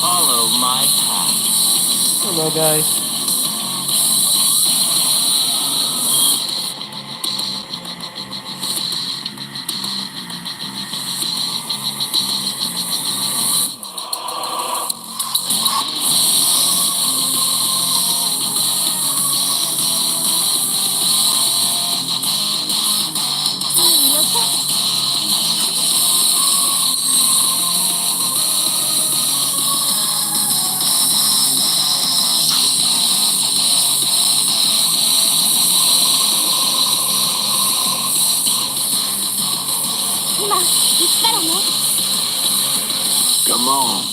Follow my path. Hello, guys. Come on.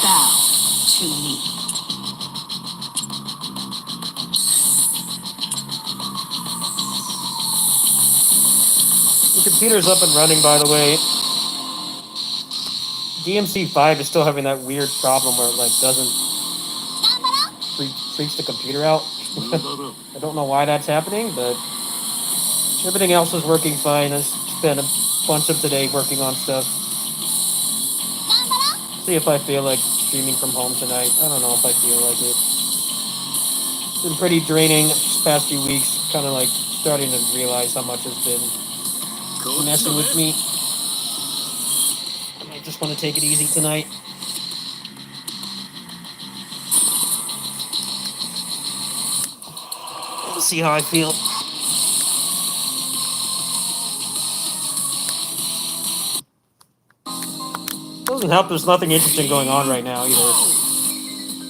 Bow to me. The computer's up and running, by the way. DMC5 is still having that weird problem where it like doesn't freaks the computer out. I don't know why that's happening, but everything else is working fine. I spent a bunch of today working on stuff. See if I feel like streaming from home tonight. I don't know if I feel like it. It's been pretty draining these past few weeks. Kind of like starting to realize how much has been messing with me. I just want to take it easy tonight. We'll see how I feel. Doesn't help there's nothing interesting going on right now either.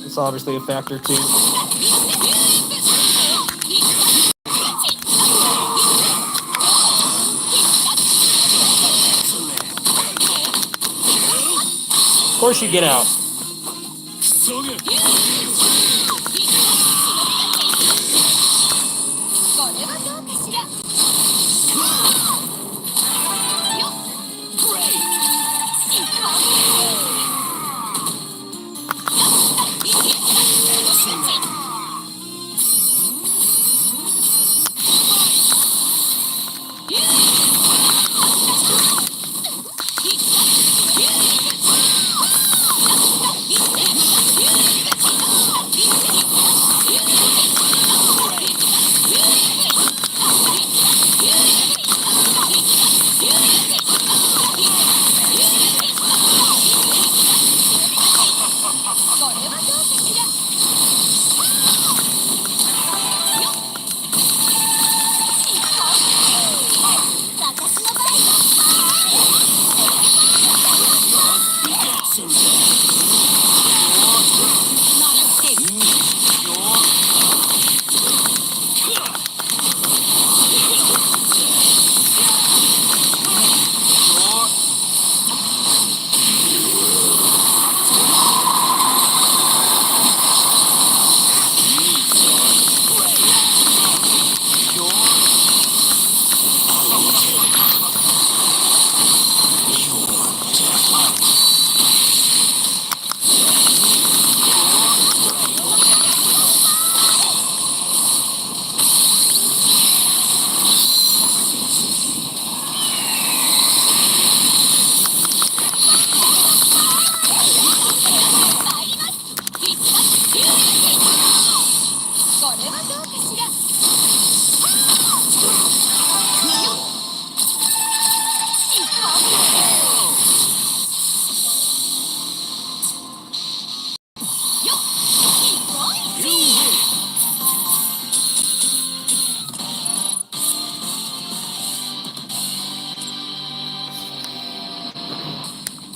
It's obviously a factor too. Of course you get out.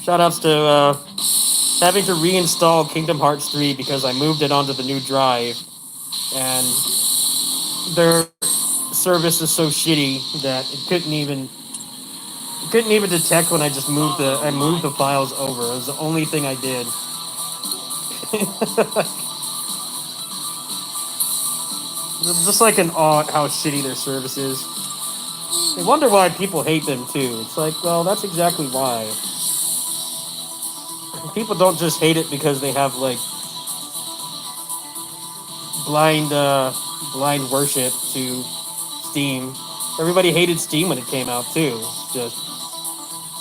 Shoutouts to having to reinstall Kingdom Hearts 3 because I moved it onto the new drive, and their service is so shitty that it couldn't even couldn't even detect when I just moved the files over. It was the only thing I did. I'm just like in awe at how shitty their service is. I wonder why people hate them too. It's like, well, that's exactly why. People don't just hate it because they have like blind blind worship to Steam. Everybody hated Steam when it came out too. It's just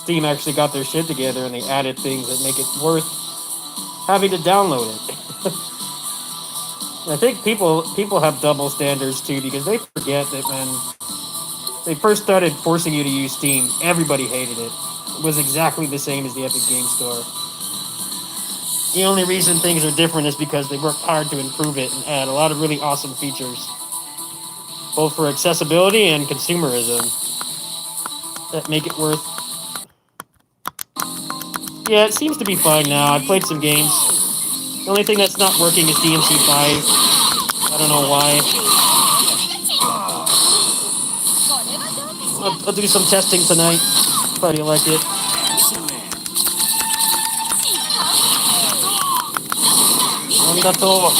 Steam actually got their shit together and they added things that make it worth having to download it. I think people have double standards too because they forget that when they first started forcing you to use Steam, everybody hated it. It was exactly the same as the Epic Game Store. The only reason things are different is because they worked hard to improve it and add a lot of really awesome features, both for accessibility and consumerism, that make it worth. Yeah, it seems to be fine now. I've played some games. The only thing that's not working is DMC5. I don't know why. I'll do some testing tonight. Probably like it. Arigato.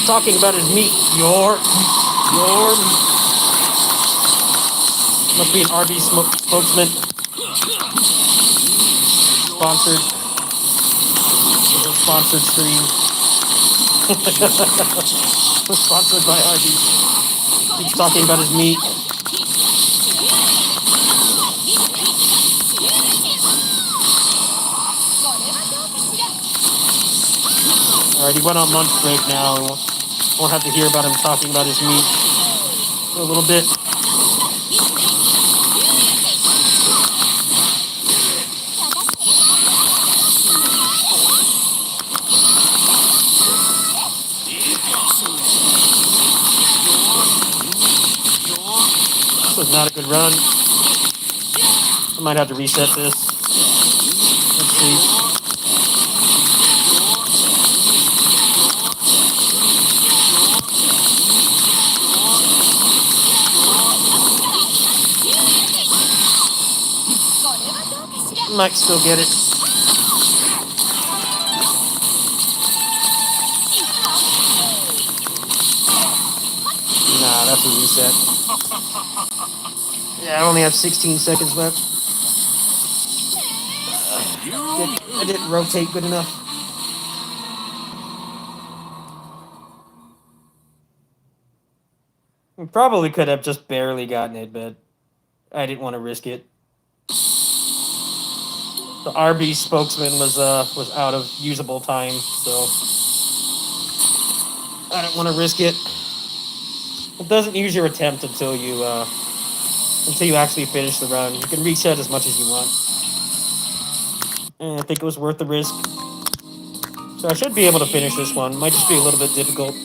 Talking about his meat. Your must be an RB spokesman. Sponsored. It's a sponsored stream. Sponsored by Arby's. Keeps talking about his meat. Alright, he went on lunch break now. Won't have to hear about him talking about his meat for a little bit. This was not a good run. I might have to reset this. Let's see. Might still get it. Nah, that's a reset. Yeah, I only have 16 seconds left. I didn't rotate good enough. We probably could have just barely gotten it, but I didn't want to risk it. The RB spokesman was out of usable time, so I don't want to risk it. It doesn't use your attempt until you actually finish the run. You can reset as much as you want. And I think it was worth the risk. So I should be able to finish this one. Might just be a little bit difficult.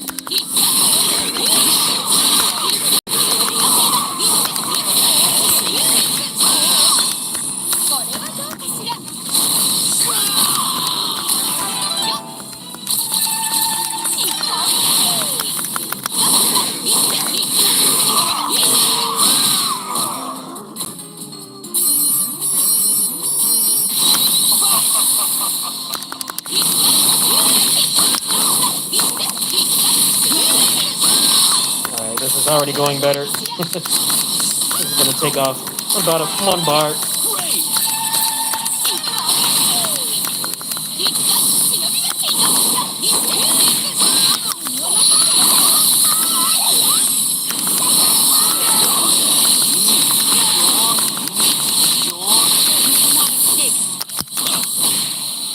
This is already going better. This is going to take off about 1 bar.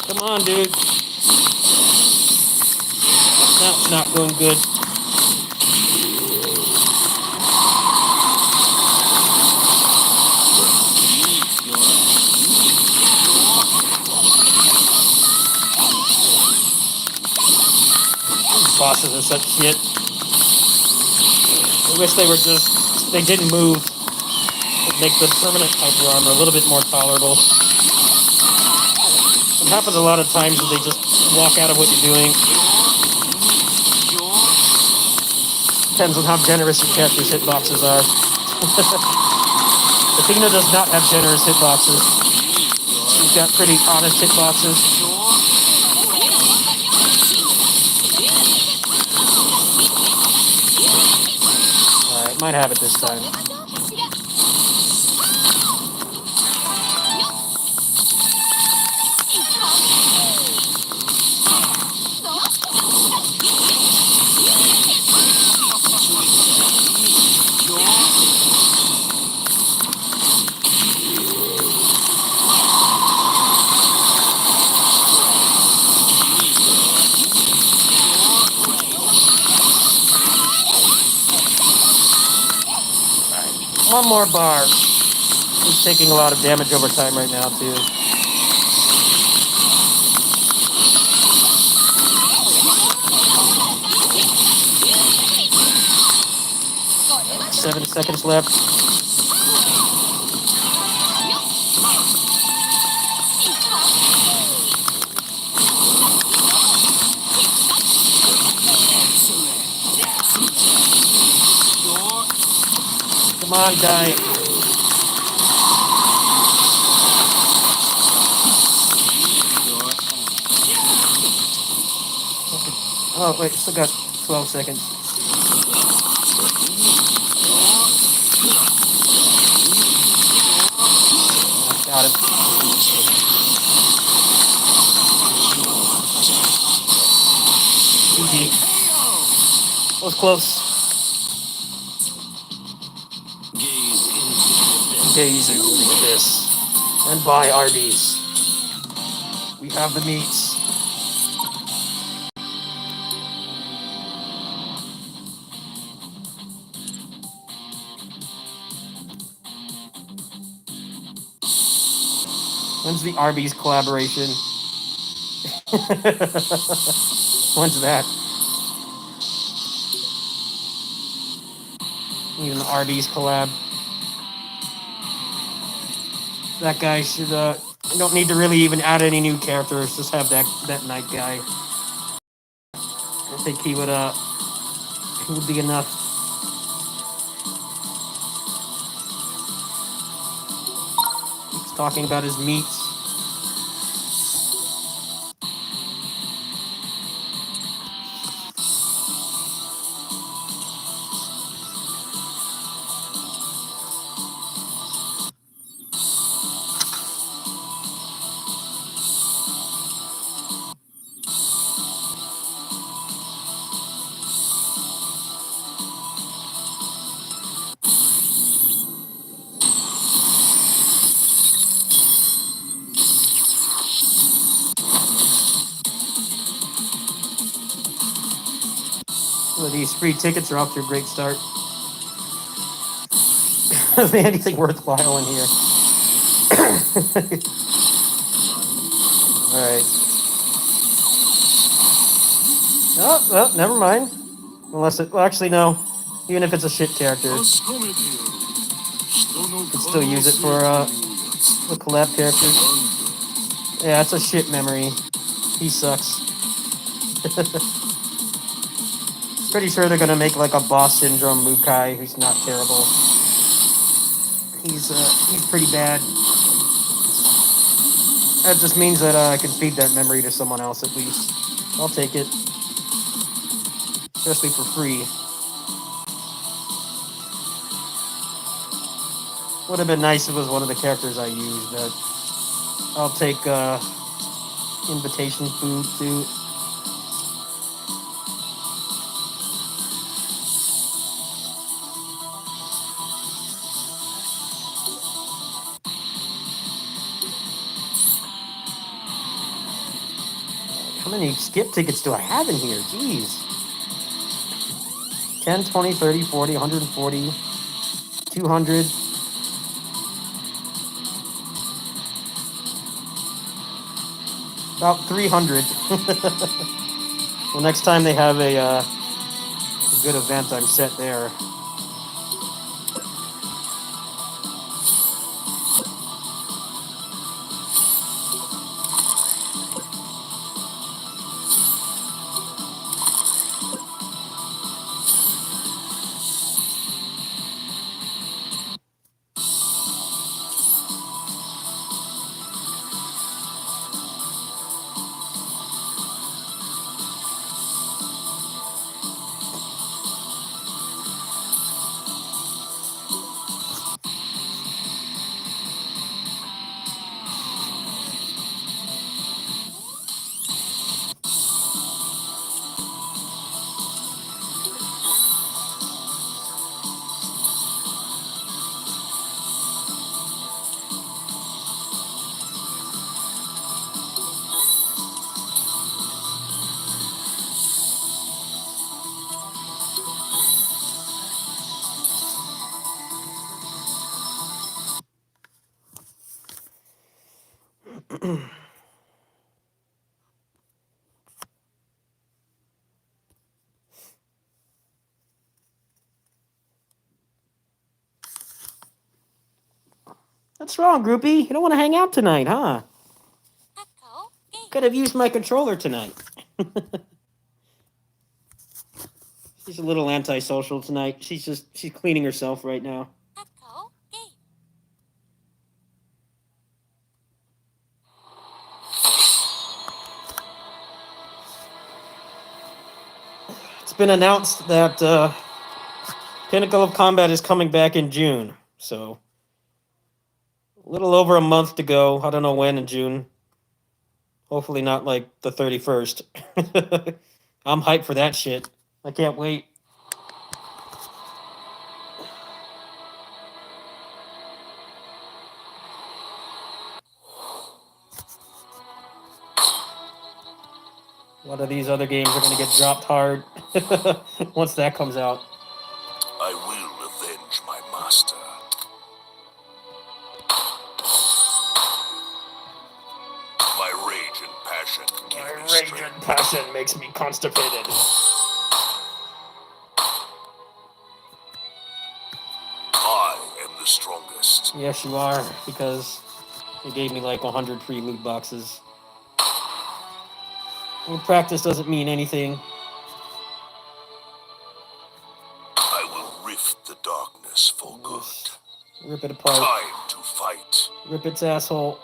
Come on, dude. That's not going good. Bosses are such shit. I wish they didn't move. It'd make the permanent hyper armor a little bit more tolerable. It happens a lot of times that they just walk out of what you're doing. Depends on how generous your character's hitboxes are. Athena does not have generous hitboxes. She's got pretty honest hitboxes. Might have it this time. One more bar. He's taking a lot of damage over time right now, too. Seven seconds left. Come on, die. Oh, wait, still got 12 seconds. Got him. GG. That was close. Gaze into the abyss. And buy Arby's. We have the meats. When's the Arby's collaboration? When's that? Even the Arby's collab. That guy should, don't need to really even add any new characters. Just have that night guy. I think he would be enough. He's talking about his meats. Well, these free tickets are off to a great start. Is there anything worthwhile in here? Alright. Oh, well, never mind. Unless it... Well, actually, no. Even if it's a shit character, you can still use it for the collab characters. Yeah, it's a shit memory. He sucks. Pretty sure they're gonna make like a boss syndrome Mukai who's not terrible. He's pretty bad. That just means that I can feed that memory to someone else at least. I'll take it. Especially for free. Would have been nice if it was one of the characters I used, but I'll take invitation food too. How many skip tickets do I have in here? Jeez. 10, 20, 30, 40, 140, 200. About 300. Well, next time they have a good event, I'm set there. What's wrong, groupie? You don't want to hang out tonight, huh? Could have used my controller tonight. She's a little antisocial tonight. She's cleaning herself right now. It's been announced that Pinnacle of Combat is coming back in June, so a little over a month to go. I don't know when in June. Hopefully not like the 31st. I'm hyped for that shit. I can't wait. One of these other games are going to get dropped hard once that comes out. I will avenge my master. My rage and passion give me strength. Passion makes me constipated. I am the strongest. Yes, you are, because they gave me like 100 free loot boxes. And practice doesn't mean anything. I will rift the darkness for good. Rip it apart. Time to fight. Rip its asshole.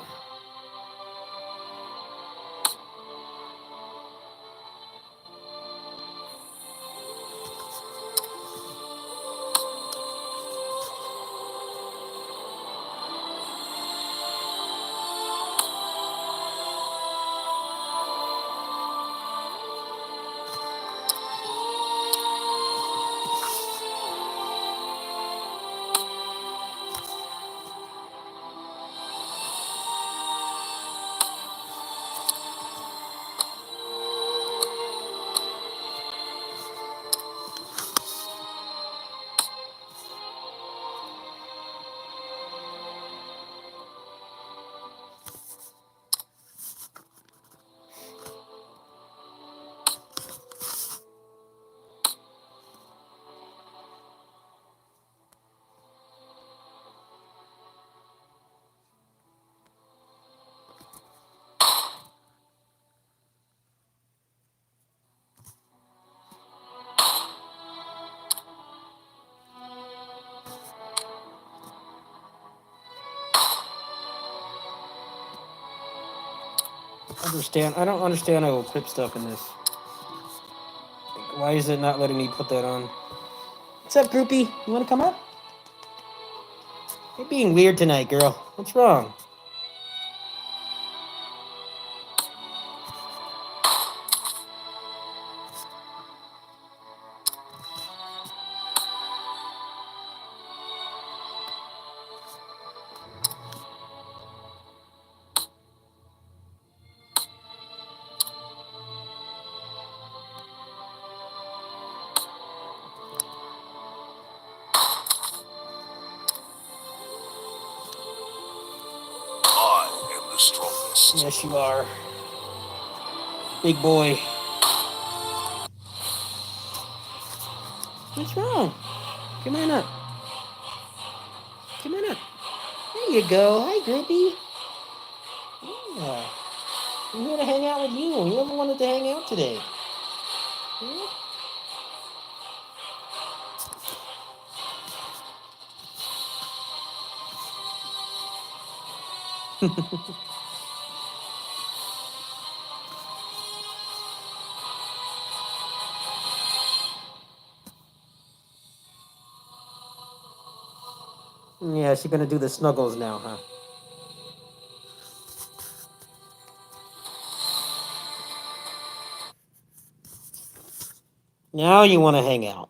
I don't understand how to equip stuff in this. Why is it not letting me put that on? What's up, groupie? You want to come up? You're being weird tonight, girl. What's wrong? I am the strongest. Yes, you are. Big boy. What's wrong? Come on up. Come on up. There you go. Hi, groupie. Yeah. I'm here to hang out with you. You never wanted to hang out today. Yeah? Yeah, she's gonna do the snuggles now, huh? Now you want to hang out.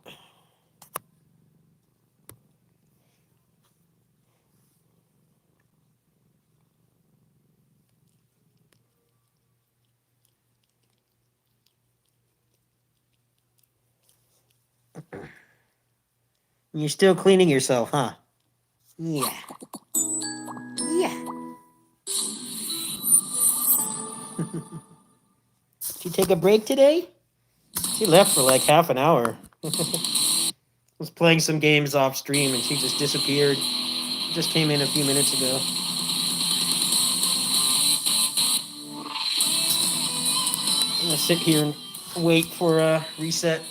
You're still cleaning yourself, huh? Yeah. Yeah. Did you take a break today? She left for like half an hour. Was playing some games off stream and she just disappeared. Just came in a few minutes ago. I'm gonna sit here and wait for a reset.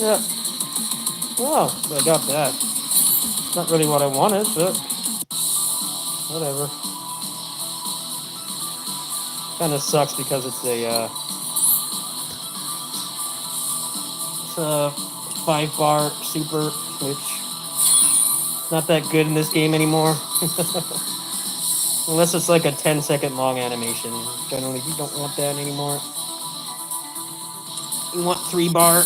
Yeah. Oh, I got that. Not really what I wanted, but whatever. Kind of sucks because it's a 5-bar super, which not that good in this game anymore. Unless it's like a 10-second long animation. Generally, you don't want that anymore. You want 3-bar.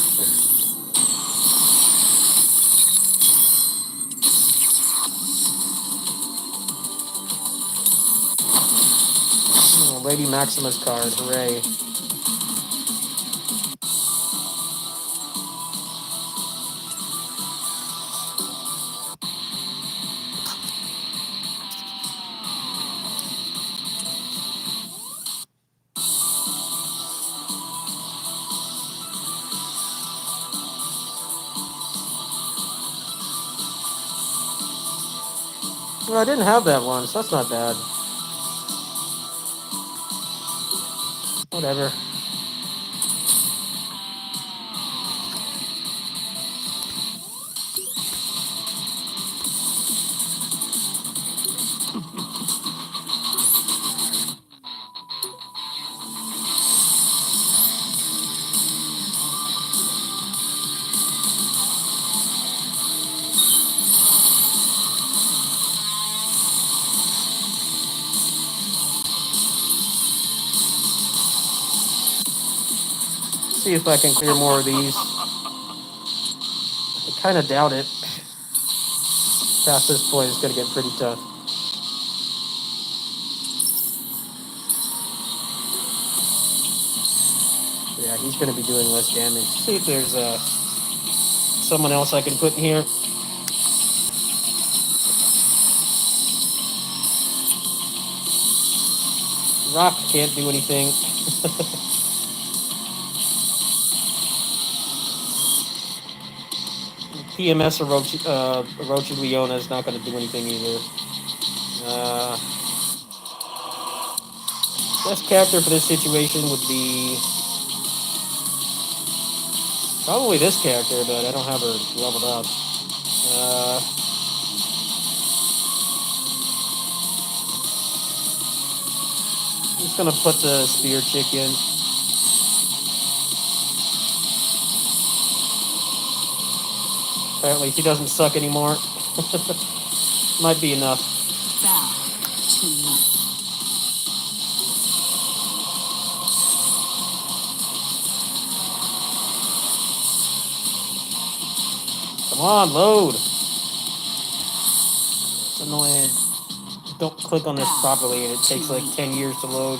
Oh, Lady Maximus card, hooray. Well, I didn't have that one, so that's not bad. Whatever. See if I can clear more of these. I kind of doubt it. Past this point, it's going to get pretty tough. Yeah, he's going to be doing less damage. See if there's someone else I can put in here. Rock can't do anything. PMS Orochi Leona is not going to do anything either. Best character for this situation would be probably this character, but I don't have her leveled up. I'm just gonna put the spear chick in. Apparently she doesn't suck anymore. Might be enough. Bow to me. Come on, load. It's annoying. Don't click on this properly and it takes like 10 years to load.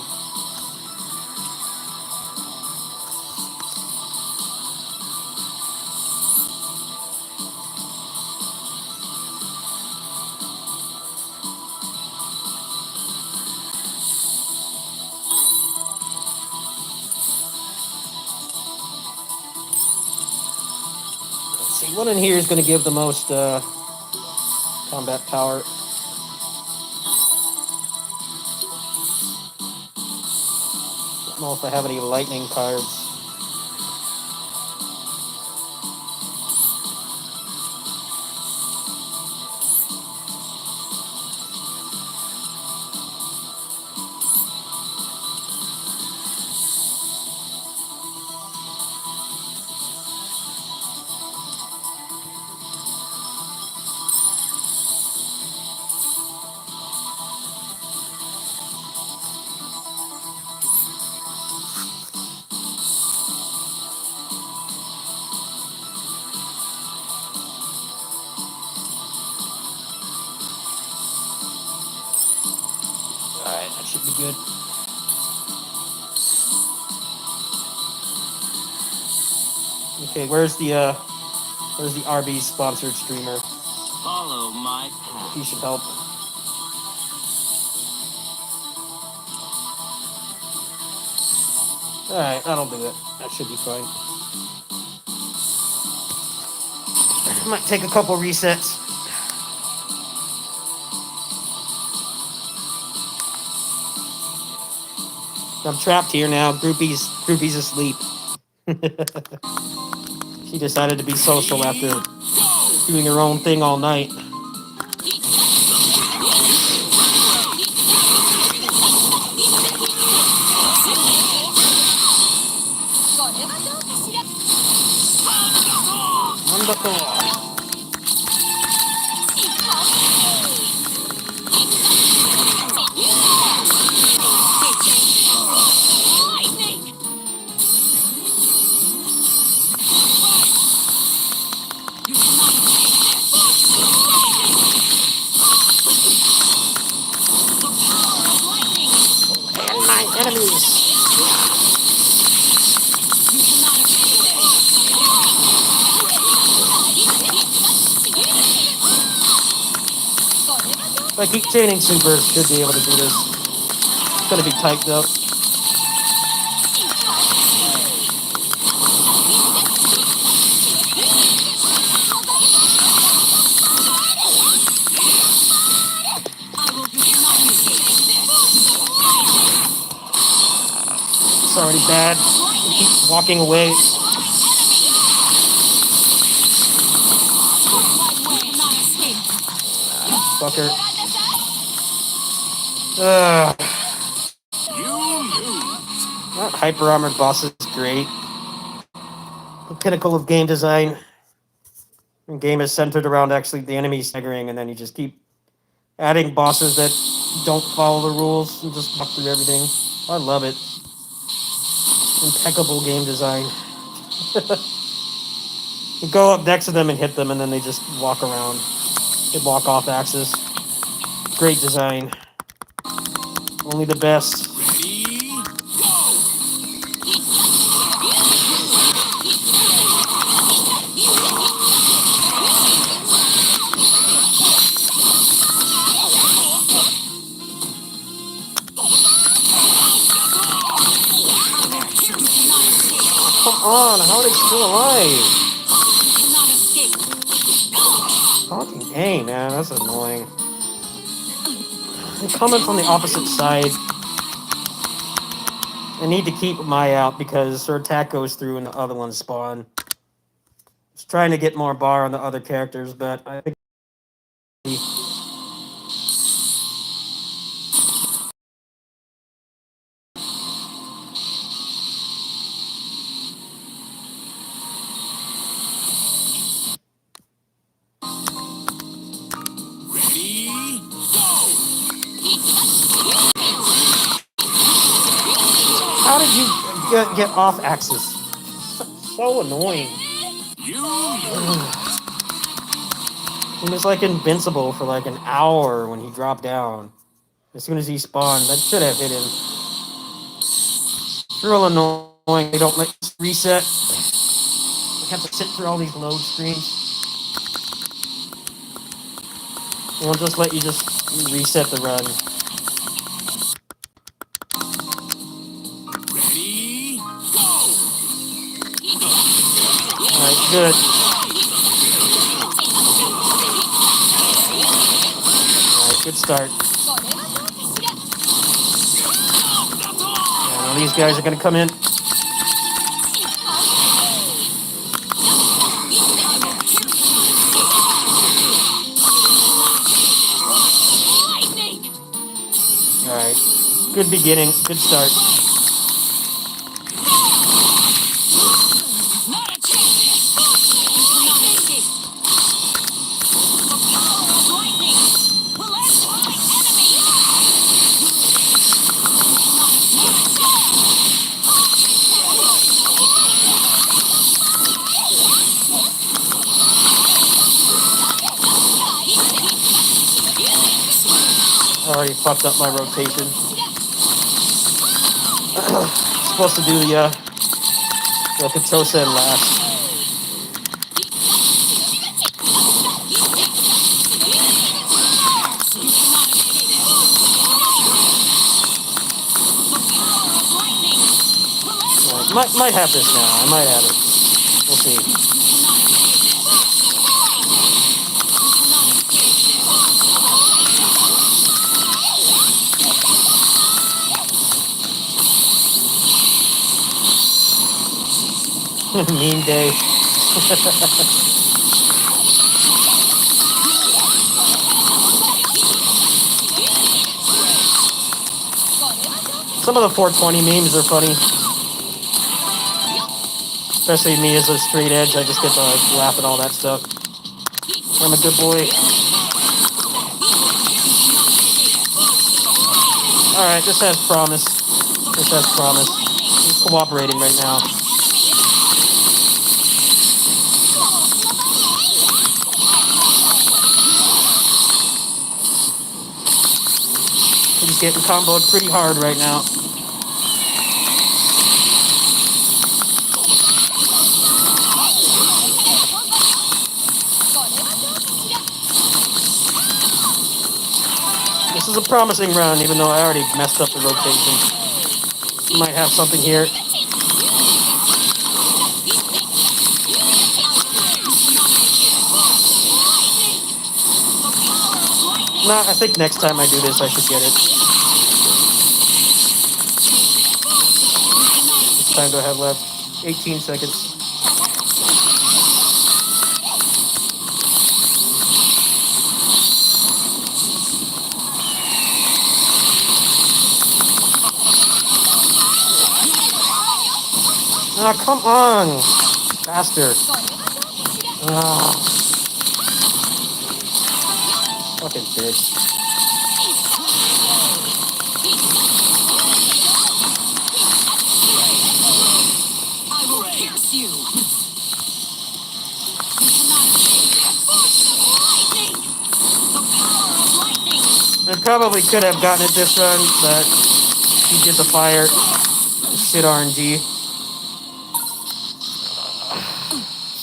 Let's see, what in here is going to give the most combat power? I don't know if I have any lightning cards. Alright, that should be good. Okay, where's the RB sponsored streamer? Follow my path. He should help. Alright, that'll do it. That should be fine. Might take a couple resets. I'm trapped here now. Groupie's asleep. She decided to be social after doing her own thing all night. If I keep chaining super, should be able to do this. It's gonna be tight though. It's already bad. I keep walking away. Fucker. That hyper armored boss is great. The pinnacle of game design. The game is centered around actually the enemy staggering, and then you just keep adding bosses that don't follow the rules and just walk through everything. I love it. Impeccable game design. You go up next to them and hit them, and then they just walk around. They walk off axis. Great design. Only the best. Come on, how are they still alive? Fucking dang, man, that's annoying. They're coming from the opposite side. I need to keep my out because her attack goes through and the other ones spawn. Just trying to get more bar on the other characters, but I think how did you get off axis? So annoying. He was like invincible for like an hour when he dropped down. As soon as he spawned, that should have hit him. It's real annoying. They don't let us reset. We have to sit through all these load screens. They won't just let you just reset the run. Ready, go! Alright, good. Alright, good start. Yeah, now these guys are gonna come in. Alright. Good beginning. Good start. Already fucked up my rotation. Supposed to do the Kittysitting last. Might have this now. I might have it. We'll see. Mean day. Some of the 420 memes are funny. Especially me as a straight edge, I just get to laugh at all that stuff. I'm a good boy. Alright, this has promise. This has promise. He's cooperating right now. He's getting comboed pretty hard right now. This is a promising run, even though I already messed up the rotation. Might have something here. Nah, I think next time I do this, I should get it. What time do I have left? 18 seconds. Ah, come on! Faster. Ah. Fucking bitch. I will pierce you. I probably could have gotten it this run, but he did the fire. Shit RNG.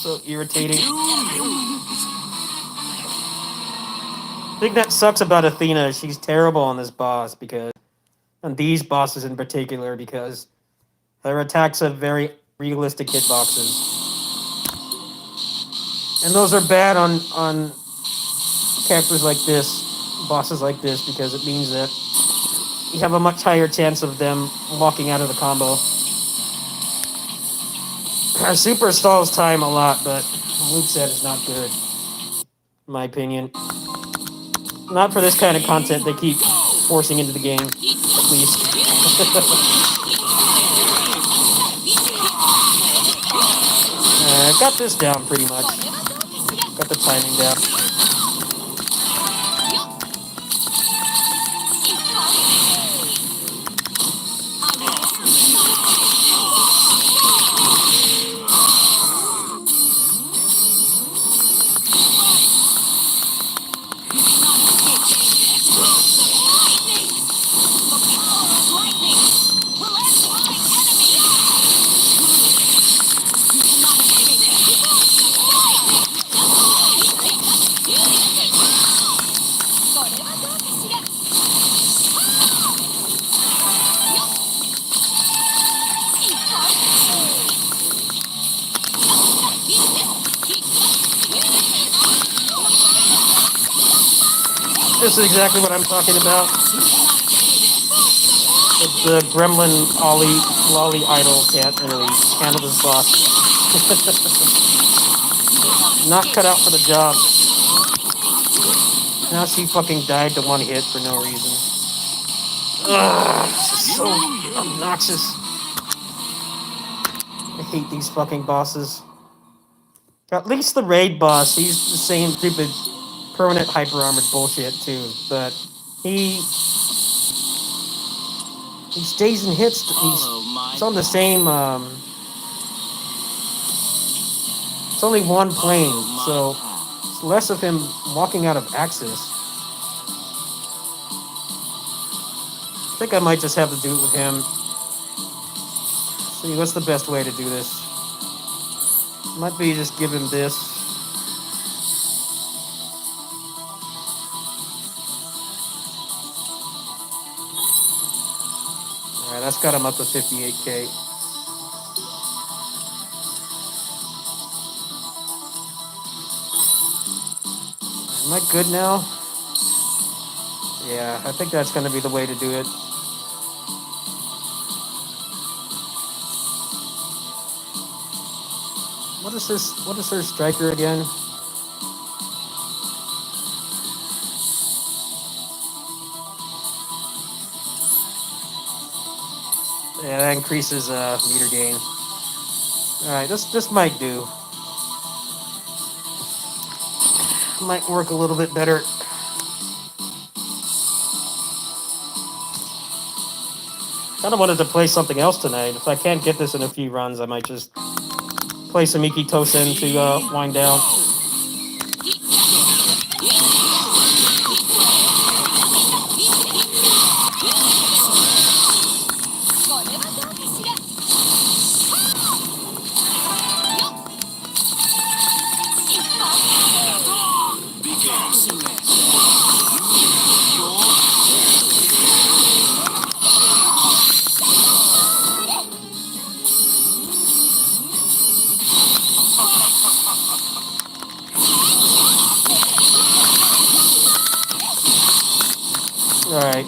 So irritating. The thing that sucks about Athena is she's terrible on this boss because, on these bosses in particular, because her attacks have very realistic hitboxes. And those are bad on characters like this, bosses like this, because it means that you have a much higher chance of them walking out of the combo. Our super stalls time a lot, but moveset is not good, in my opinion. Not for this kind of content they keep forcing into the game, at least. Got this down pretty much. Got the timing down. This is exactly what I'm talking about. The gremlin Ollie Lolly idol can't really handle this boss. Not cut out for the job. Now she fucking died to one hit for no reason. Ugh, this is so obnoxious. I hate these fucking bosses. At least the raid boss, he's the same stupid permanent hyper armored bullshit too, but he stays and hits. He's on the same. It's only one plane, so it's less of him walking out of axis. I think I might just have to do it with him. See, what's the best way to do this? Might be just give him this. Alright, that's got him up to 58k. Am I good now? Yeah, I think that's going to be the way to do it. What is this? What is her striker again? Yeah, that increases meter gain. Alright, this might do. Might work a little bit better. Kind of wanted to play something else tonight. If I can't get this in a few runs, I might just play some Iki Tosen to wind down. Alright,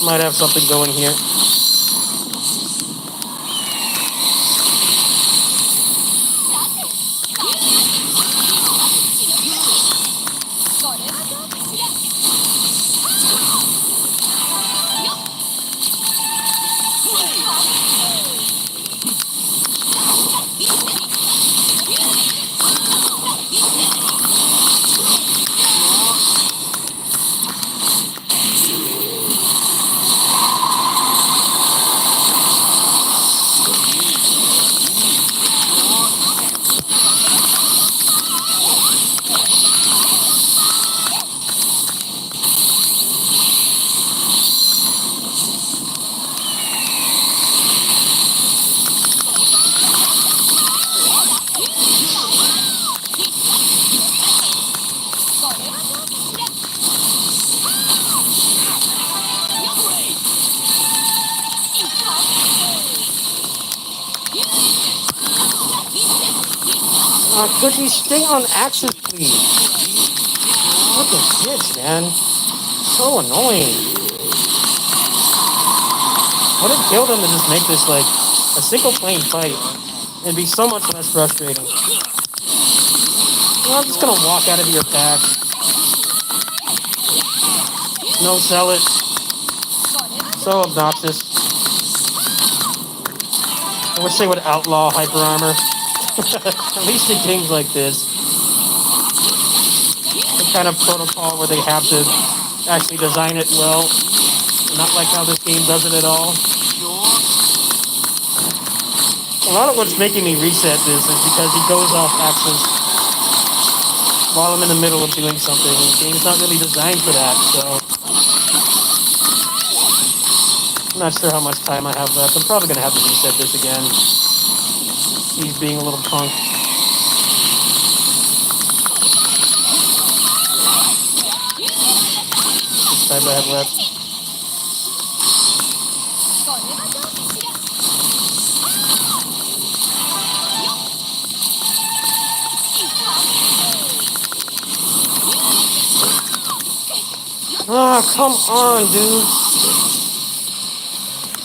might have something going here. Could you stay on axis, please? Fucking bitch, man. So annoying. Would have killed him to just make this like a single plane fight. It'd be so much less frustrating. Well, I'm just gonna walk out of your pack. No, sell it. So obnoxious. I wish they would outlaw hyper armor. At least in games like this. The kind of protocol where they have to actually design it well. Not like how this game does it at all. A lot of what's making me reset this is because he goes off axis while I'm in the middle of doing something. The game's not really designed for that, so I'm not sure how much time I have left. I'm probably going to have to reset this again. He's being a little punk. This time I have left. Oh, come on, dude.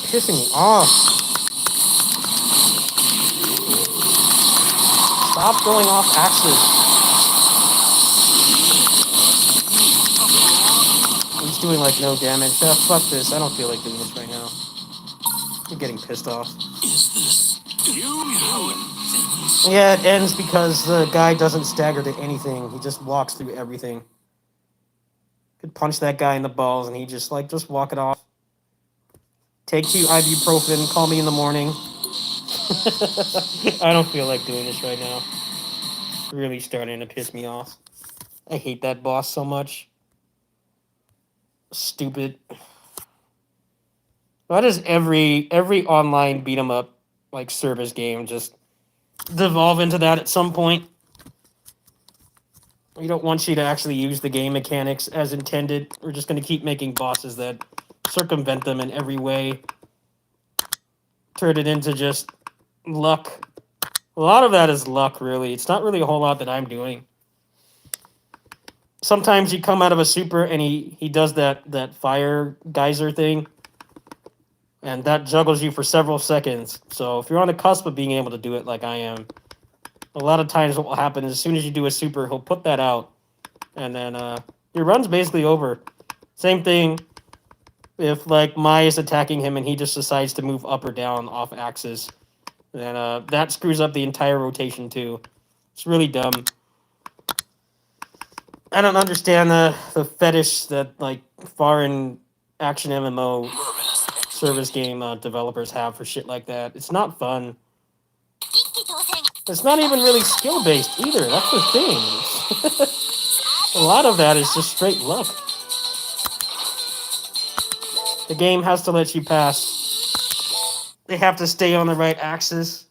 Pissing me off. Stop going off axis. He's doing like no damage. Fuck this. I don't feel like doing this right now. I'm getting pissed off. Is this you? How it ends? Yeah, it ends because the guy doesn't stagger to anything. He just walks through everything. Could punch that guy in the balls and he just walk it off. Take 2 ibuprofen, call me in the morning. I don't feel like doing this right now. It's really starting to piss me off. I hate that boss so much. Stupid. Why does every online beat 'em up like service game just devolve into that at some point? We don't want you to actually use the game mechanics as intended. We're just going to keep making bosses that circumvent them in every way. Turn it into just luck. A lot of that is luck, really. It's not really a whole lot that I'm doing. Sometimes you come out of a super and he does that fire geyser thing. And that juggles you for several seconds. So if you're on the cusp of being able to do it like I am, a lot of times what will happen is as soon as you do a super, he'll put that out. And then your run's basically over. Same thing if like Mai is attacking him and he just decides to move up or down off axis. Then that screws up the entire rotation too. It's really dumb. I don't understand the fetish that like foreign action MMO service game developers have for shit like that. It's not fun. It's not even really skill based either. That's the thing. A lot of that is just straight luck. The game has to let you pass. They have to stay on the right axis.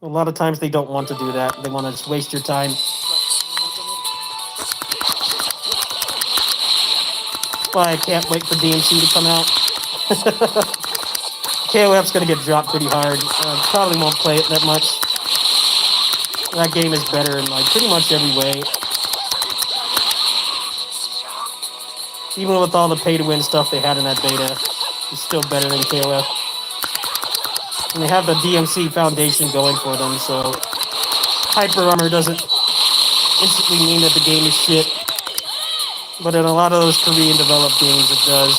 A lot of times they don't want to do that. They want to just waste your time. Why I can't wait for DMC to come out. KOF's gonna get dropped pretty hard. Probably won't play it that much. That game is better in like pretty much every way. Even with all the pay-to-win stuff they had in that beta, it's still better than KOF. And they have the DMC Foundation going for them, so Hyper Armor doesn't instantly mean that the game is shit. But in a lot of those Korean developed games, it does.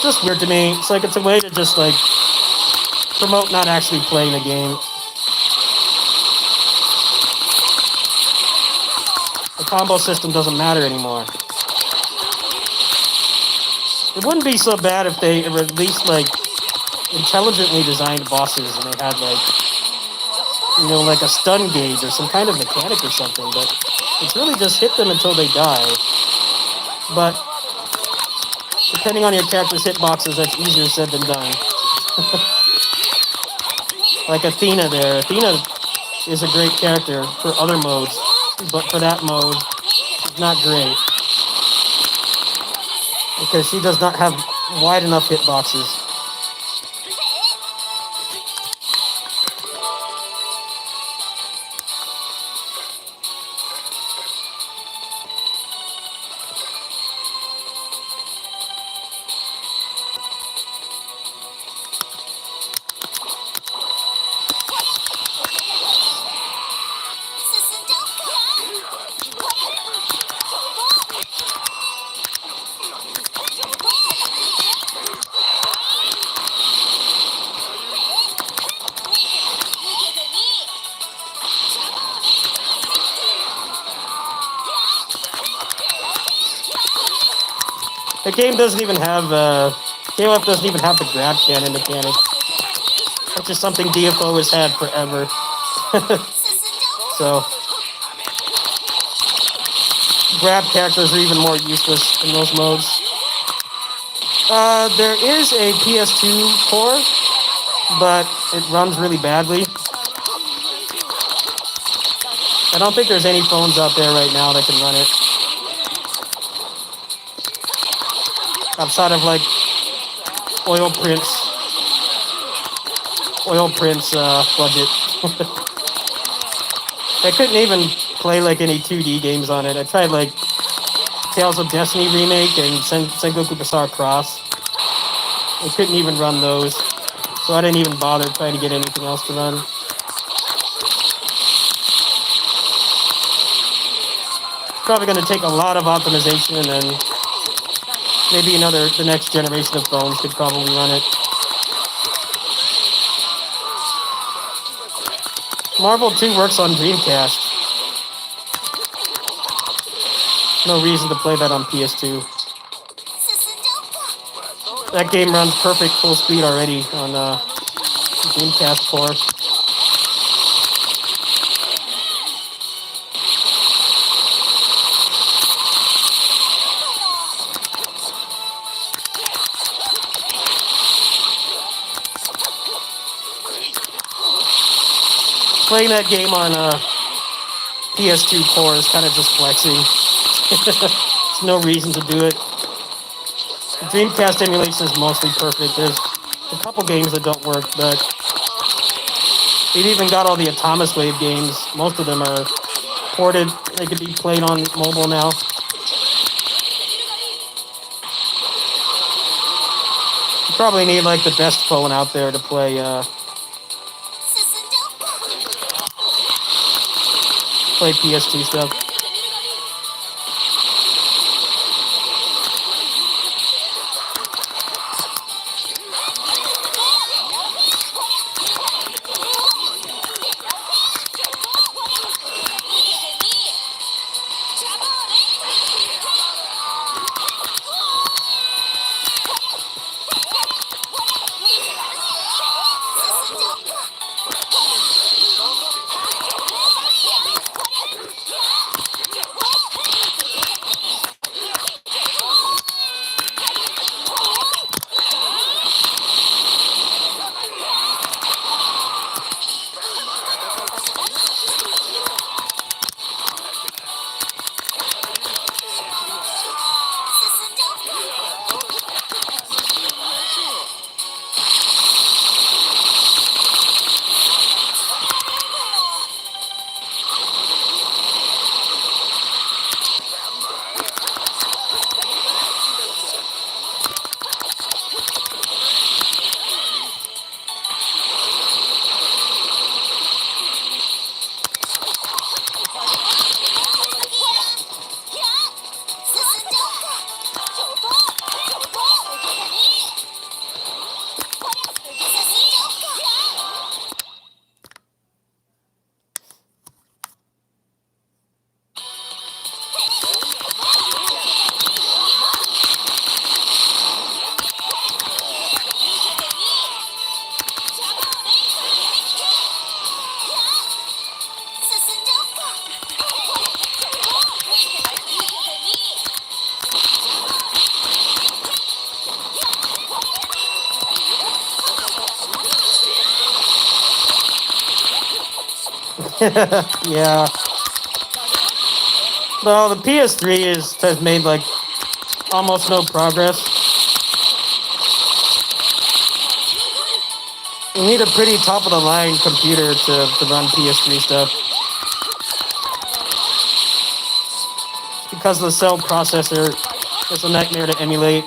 Just weird to me. It's like it's a way to just like promote not actually playing the game. The combo system doesn't matter anymore. It wouldn't be so bad if they released like intelligently designed bosses and they had like, you know, like a stun gauge or some kind of mechanic or something, but it's really just hit them until they die. But depending on your character's hitboxes, that's easier said than done. Like Athena there. Athena is a great character for other modes, but for that mode, it's not great. Because she does not have wide enough hitboxes. The game doesn't even have, KOF doesn't even have the grab cannon mechanic. That's just something DFO has had forever. So, grab characters are even more useless in those modes. There is a PS2 core, but it runs really badly. I don't think there's any phones out there right now that can run it. Outside of like oil prints. Oil Prince budget. I couldn't even play like any 2D games on it. I tried like Tales of Destiny remake and Sengoku Basar Cross. I couldn't even run those, so I didn't even bother trying to get anything else to run. Probably going to take a lot of optimization, and then maybe the next generation of phones could probably run it. Marvel 2 works on Dreamcast. No reason to play that on PS2. That game runs perfect full speed already on Dreamcast Core. Playing that game on PS2 Core is kind of just flexing. There's no reason to do it. The Dreamcast emulation is mostly perfect. There's a couple games that don't work, but they've even got all the Atomic Wave games. Most of them are ported. They could be played on mobile now. You probably need like the best phone out there to play PS2 stuff. Yeah. Well, the PS3 has made like almost no progress. You need a pretty top of the line computer to run PS3 stuff. Because the cell processor is a nightmare to emulate.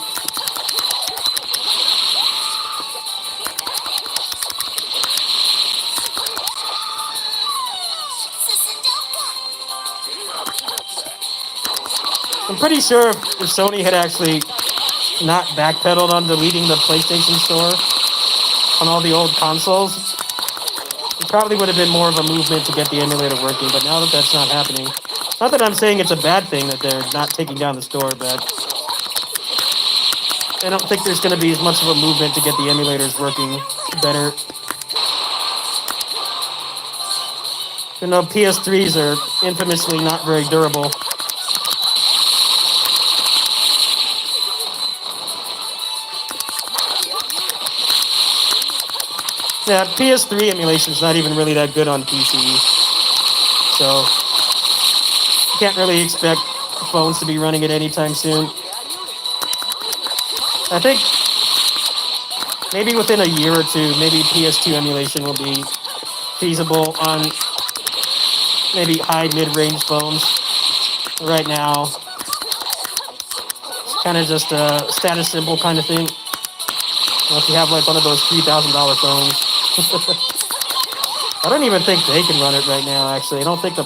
I'm pretty sure if Sony had actually not backpedaled on deleting the PlayStation Store on all the old consoles, it probably would have been more of a movement to get the emulator working, but now that that's not happening, not that I'm saying it's a bad thing that they're not taking down the store, but I don't think there's going to be as much of a movement to get the emulators working better. You know, PS3s are infamously not very durable. Yeah, PS3 emulation is not even really that good on PC, so you can't really expect phones to be running it anytime soon. I think maybe within a year or two, maybe PS2 emulation will be feasible on maybe high mid-range phones. Right now, it's kind of just a status symbol kind of thing. If you have like one of those $3,000 phones. I don't even think they can run it right now, actually. I don't think the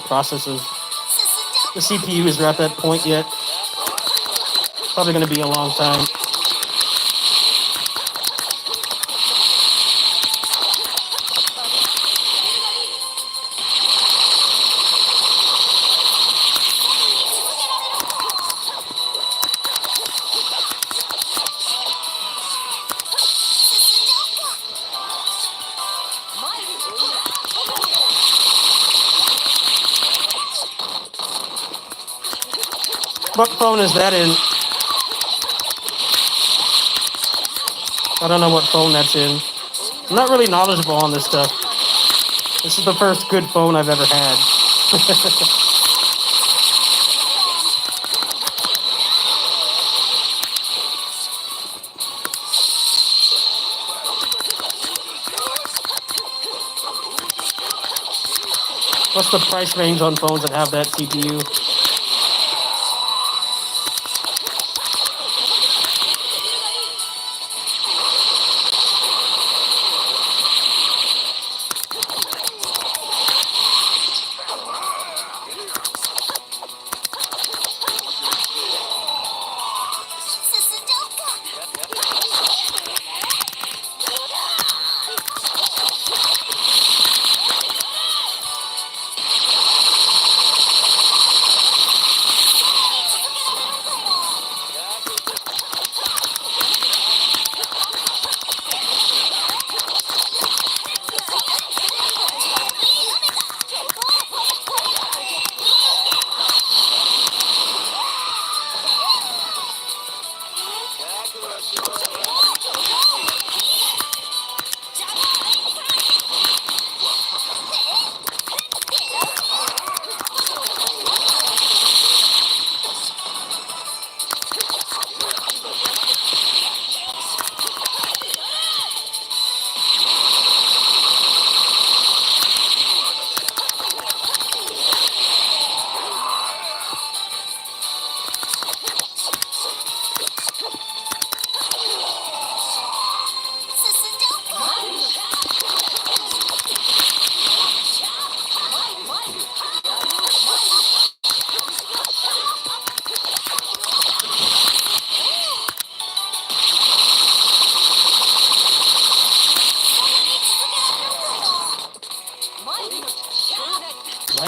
CPUs are at that point yet. Probably going to be a long time. What phone is that in? I don't know what phone that's in. I'm not really knowledgeable on this stuff. This is the first good phone I've ever had. What's the price range on phones that have that CPU?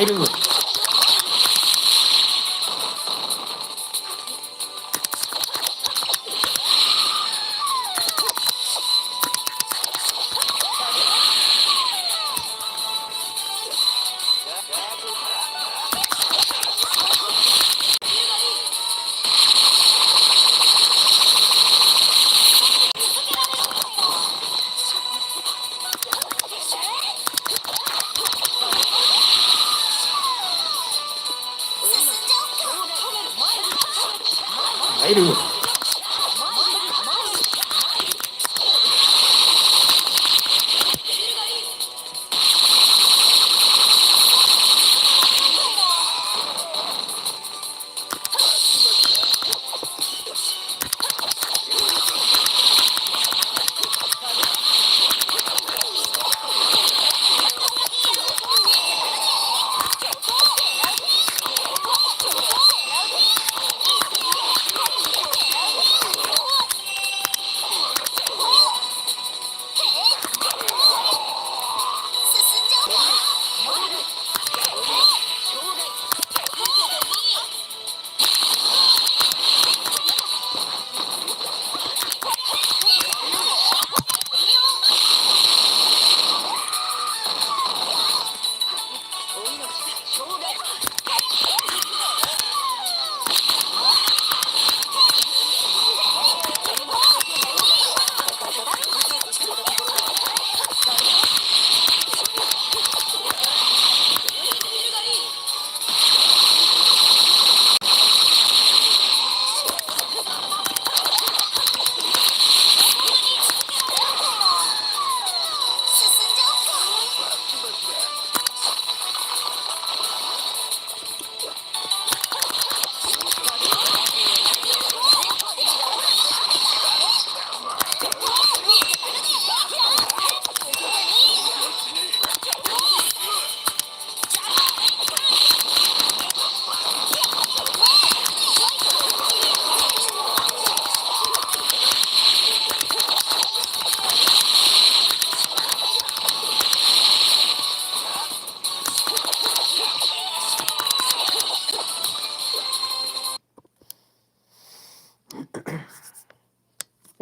Later. Later.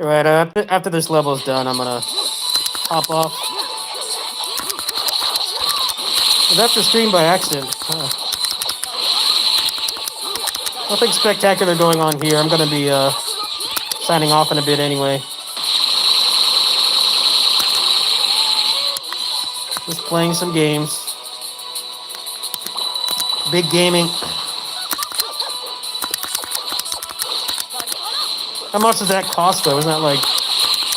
Alright, after this level's done, I'm gonna hop off. That's the stream by accident. Nothing spectacular going on here. I'm gonna be signing off in a bit anyway. Just playing some games. Big gaming. How much does that cost though? Isn't that like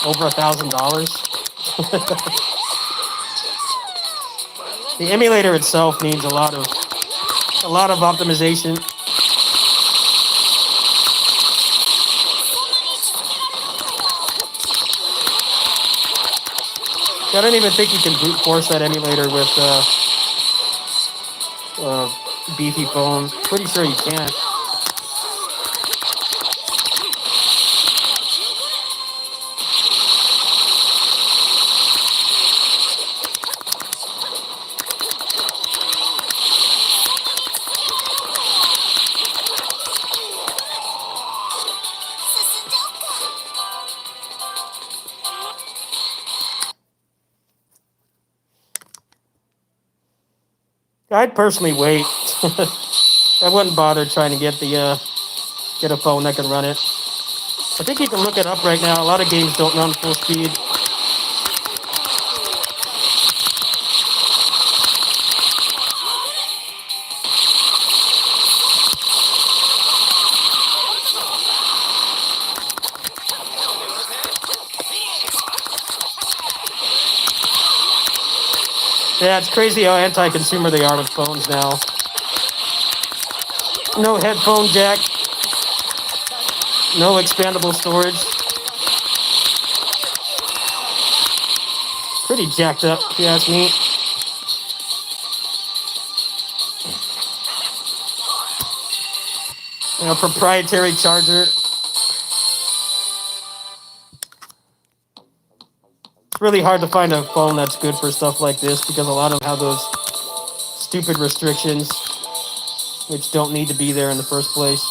over $1,000? The emulator itself needs a lot of optimization. I don't even think you can brute force that emulator with beefy phone. Pretty sure you can't. I'd personally wait. I wouldn't bother trying to get a phone that can run it. I think you can look it up right now. A lot of games don't run full speed. Yeah, it's crazy how anti-consumer they are with phones now. No headphone jack. No expandable storage. Pretty jacked up, if you ask me. You know, proprietary charger. It's really hard to find a phone that's good for stuff like this because a lot of them have those stupid restrictions which don't need to be there in the first place.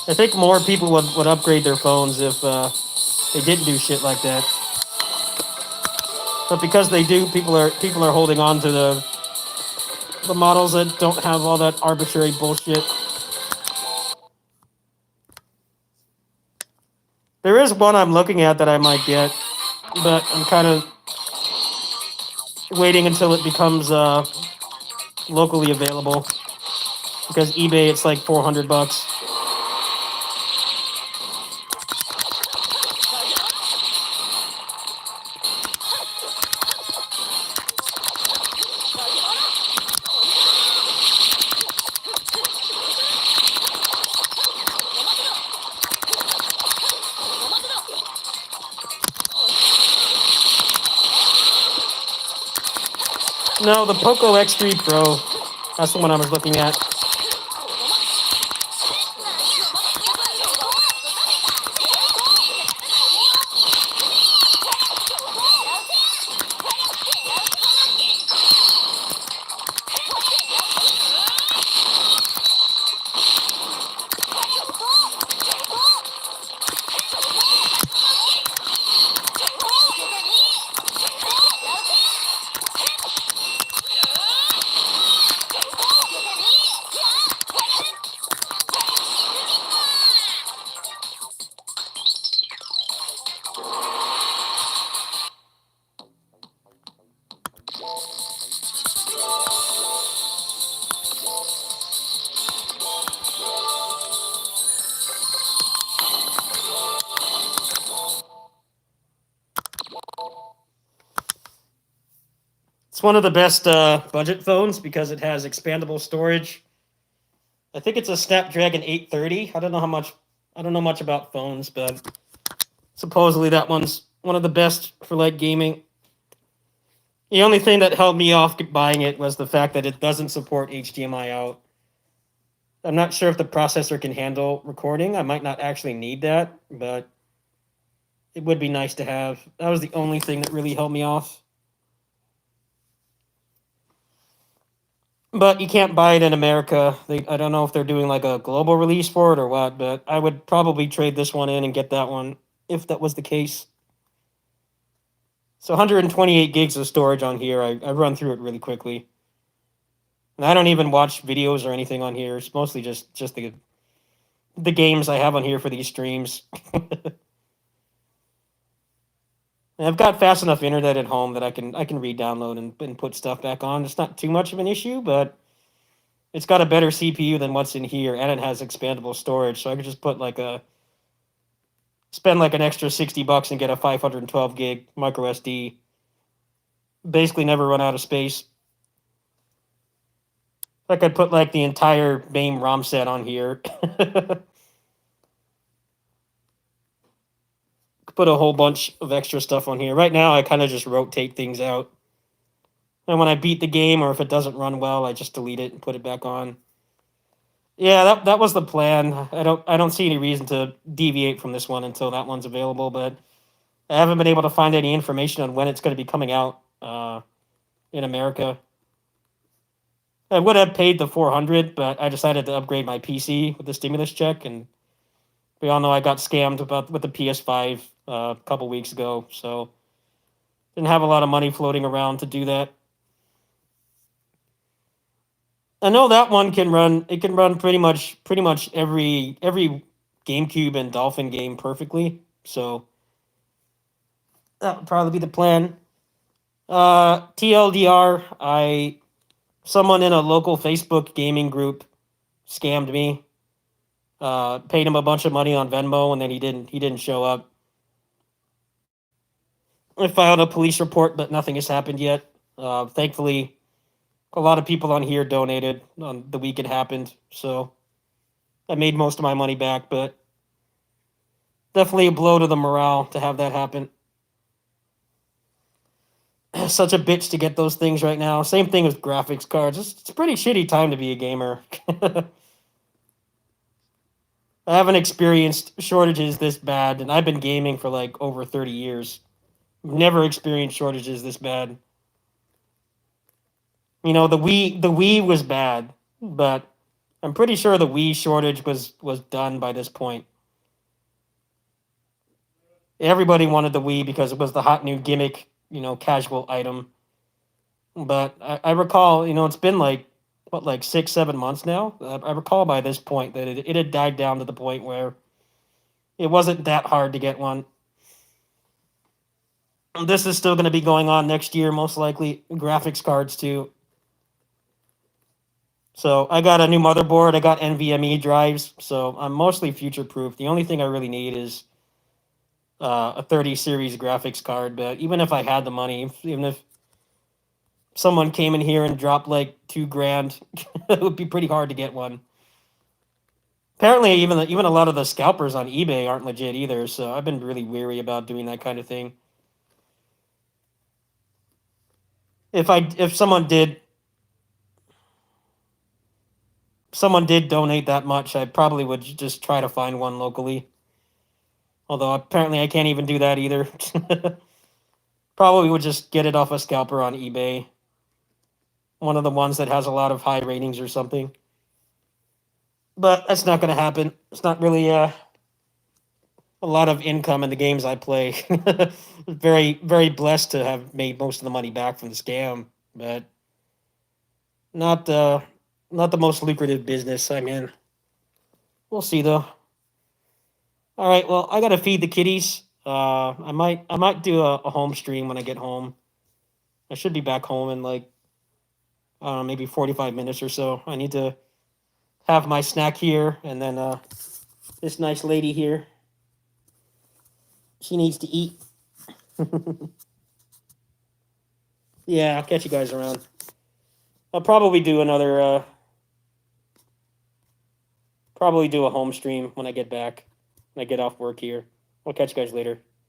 I think more people would upgrade their phones if they didn't do shit like that. But because they do, people are holding on to the models that don't have all that arbitrary bullshit. There is one I'm looking at that I might get, but I'm kind of waiting until it becomes locally available. Because eBay, it's like $400. No, the Poco X3 Pro. That's the one I was looking at. It's one of the best budget phones because it has expandable storage. I think it's a Snapdragon 830. I don't know much about phones, but supposedly that one's one of the best for like gaming. The only thing that held me off buying it was the fact that it doesn't support HDMI out. I'm not sure if the processor can handle recording. I might not actually need that, but it would be nice to have. That was the only thing that really held me off. but you can't buy it in America. I don't know if they're doing like a global release for it or what, but I would probably trade this one in and get that one if that was the case. So 128 gigs of storage on here. I run through it really quickly. And I don't even watch videos or anything on here. It's mostly just the games I have on here for these streams. And I've got fast enough internet at home that I can re-download and put stuff back on. It's not too much of an issue, but it's got a better CPU than what's in here, and it has expandable storage. So I could just put spend like an extra $60 and get a 512 gig micro SD. Basically, never run out of space. I could put like the entire MAME ROM set on here. Put a whole bunch of extra stuff on here. Right now, I kind of just rotate things out. And when I beat the game, or if it doesn't run well, I just delete it and put it back on. Yeah, that was the plan. I don't see any reason to deviate from this one until that one's available. But I haven't been able to find any information on when it's going to be coming out in America. I would have paid the 400, but I decided to upgrade my PC with the stimulus check, and we all know I got scammed with the PS5 a couple weeks ago, so didn't have a lot of money floating around to do that. I know that one can run. It can run pretty much every GameCube and Dolphin game perfectly. So that would probably be the plan. TLDR, someone in a local Facebook gaming group scammed me. Paid him a bunch of money on Venmo, and then he didn't show up. I filed a police report, but nothing has happened yet. Thankfully, a lot of people on here donated on the week it happened, so I made most of my money back, but definitely a blow to the morale to have that happen. Such a bitch to get those things right now. Same thing with graphics cards. It's a pretty shitty time to be a gamer. I haven't experienced shortages this bad, and I've been gaming for like over 30 years. Never experienced shortages this bad. You know, the Wii was bad, but I'm pretty sure the Wii shortage was done by this point. Everybody wanted the Wii because it was the hot new gimmick, casual item. But I recall, it's been like what, like 6, 7 months now. I recall by this point that it had died down to the point where it wasn't that hard to get one. This is still going to be going on next year, most likely. Graphics cards too. So I got a new motherboard. I got NVMe drives, so I'm mostly future proof. The only thing I really need is a 30 series graphics card. But even if I had the money, even if someone came in here and dropped like $2,000, it would be pretty hard to get one. Apparently, even a lot of the scalpers on eBay aren't legit either. So I've been really weary about doing that kind of thing. If someone did donate that much, I probably would just try to find one locally. Although apparently I can't even do that either. Probably would just get it off a scalper on eBay. One of the ones that has a lot of high ratings or something. But that's not going to happen. It's not really a lot of income in the games I play. Very, very blessed to have made most of the money back from the scam, but not the most lucrative business I'm in. We'll see though. All right, well, I gotta feed the kitties. I might do a home stream when I get home. I should be back home in like maybe 45 minutes or so. I need to have my snack here, and then this nice lady here, she needs to eat. Yeah, I'll catch you guys around. I'll probably do another probably do a home stream when I get back. When I get off work here. I'll catch you guys later.